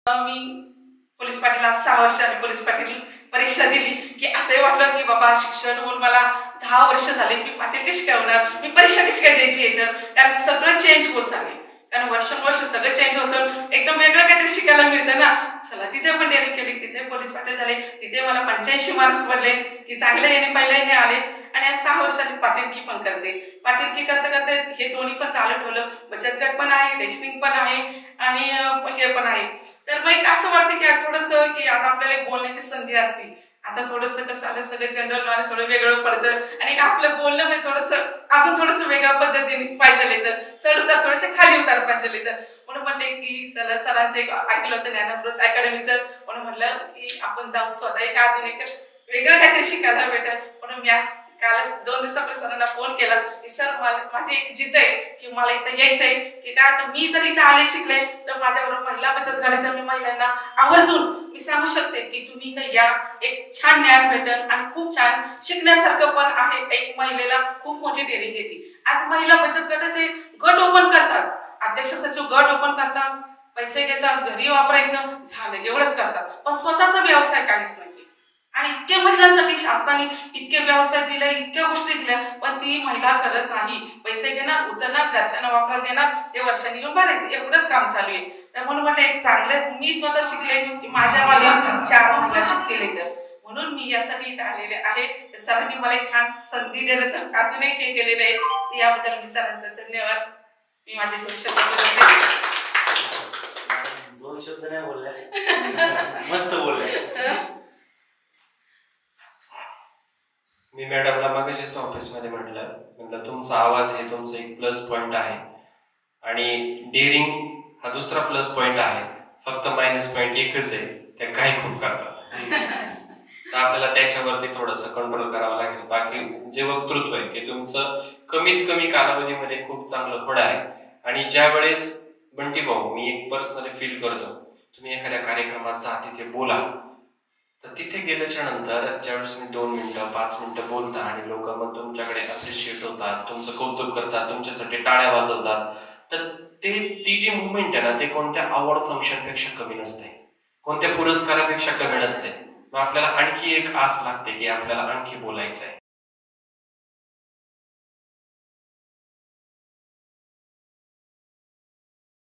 मी police Patil 6 वर्षांनी police Patil परीक्षा दिली की असंही वाटलं की बाबा शिक्षण होऊन मला 10 वर्ष झाले, मी पाटील कशी काय होणार, मी परीक्षा कशी काय द्यायची याच्यात, कारण सगळं चेंज होत चालले. कारण वर्षानुवर्ष सगळं चेंज होतं, एकदम वेगळं काहीतरी शिकायला मिळतं ना. चला तिथे पण ट्रेनिंग केली, तिथे पोलीस पाटील झाले, तिथे मला 85 मार्क्स पडले की चांगले येणे पहिल्या येणे आले. आणि आज 6 वर्षांनी पाटीलकी पण करते. पाटीलकी करता करता हे दोन्ही पण चालू ठेवलं. बचत गट पण आहे, रेशनिंग पण आहे आणि हे पण आहे. तर मग असं वाटतं की थोडंसं की आता आपल्याला एक बोलण्याची संधी असते. आता थोडंसं कसं आलं, सगळं जनरल नॉलेज थोडं वेगळं पडतं आणि आपलं बोलणं म्हणजे थोडंसं अजून थोडंसं वेगळ्या पद्धतीने पाहिजे, तर चढ उतार थोडेसे खाली उतार पाहिजे. तर म्हणून म्हटले की चला सरांचं एक ऐकलं होतं ज्ञानामृत अकॅडमीचं, म्हणून म्हटलं की आपण जाऊ स्वतः एक अजून एक वेगळं काहीतरी शिकायला भेटेल. म्हणून मी आज कालच 2 दिवसापूर्वी सरांना फोन केला की सर माझी एक जिद्द आहे की मला इथं यायचंय की काय, तर मी जर इथं आले शिकले तर माझ्याबरोबर महिला बचत गटाच्या मी महिलांना आवर्जून मी सांगू शकते की तुम्ही इथं या, एक छान ज्ञान भेटेल आणि खूप छान शिकण्यासारखं पण आहे. एक महिलेला खूप मोठी ट्रेनिंग देते. आज महिला बचत गटाचे गट ओपन करतात, अध्यक्ष सचिव गट ओपन करतात, पैसे घेतात, घरी वापरायचं झालं एवढंच करतात, पण स्वतःचा व्यवसाय काहीच नाही. आणि इतक्या महिलांसाठी शासनाने इतके व्यवसाय दिले, इतक्या गोष्टी दिल्या, पण ती महिला करत नाही. पैसे घेणार, उचलणार, घरच्यांना वापरायला देणार, ते वर्षांनी येऊन भरायचं, एवढंच काम चालू आहे. तर म्हणून म्हटलं एक चांगलं मी स्वतः शिकले की माझ्या मागे 4 महिला शिकलेले, तर म्हणून मी यासाठी इथे आलेले आहे. तर सरांनी मला एक छान संधी देण्याचं अजूनही ते केलेलं आहे, याबद्दल मी सरांचं धन्यवाद. मी माझे 2 शब्द बोलते. 2 शब्द नाही बोलले, मस्त बोलले. मी मॅडमला मागाशीच ऑफिसमध्ये म्हटलं तुमचा आवाज हे तुमचं एक प्लस पॉइंट आहे आणि डेअरिंग हा दुसरा प्लस पॉइंट आहे. फक्त मायनस पॉइंट एकच आहे, त्या काही खूप करतात. तर आपल्याला त्याच्यावरती थोडंसं कंट्रोल करावं लागेल. बाकी जे वक्तृत्व आहे ते तुमचं कमीत कमी कालावधीमध्ये खूप चांगलं होणार आहे. आणि ज्या वेळेस बंटी भाऊ, मी एक पर्सनली फील करतो, तुम्ही एखाद्या कार्यक्रमात जा, तिथे बोला, तर तिथे गेल्याच्या नंतर ज्यावेळेस तुम्ही 2 मिनिटं 5 मिनिटं बोलता आणि लोक मग तुमच्याकडे अप्रिशिएट होतात, तुमचं कौतुक करतात, तुमच्यासाठी टाळ्या वाजवतात, तर ती जी मुवमेंट आहे ना, ते कोणत्या अवॉर्ड फंक्शन पेक्षा कमी नसते, कोणत्या पुरस्कारापेक्षा कमी नसते. मग आपल्याला आणखी एक आस लागते की आपल्याला आणखी बोलायचं आहे.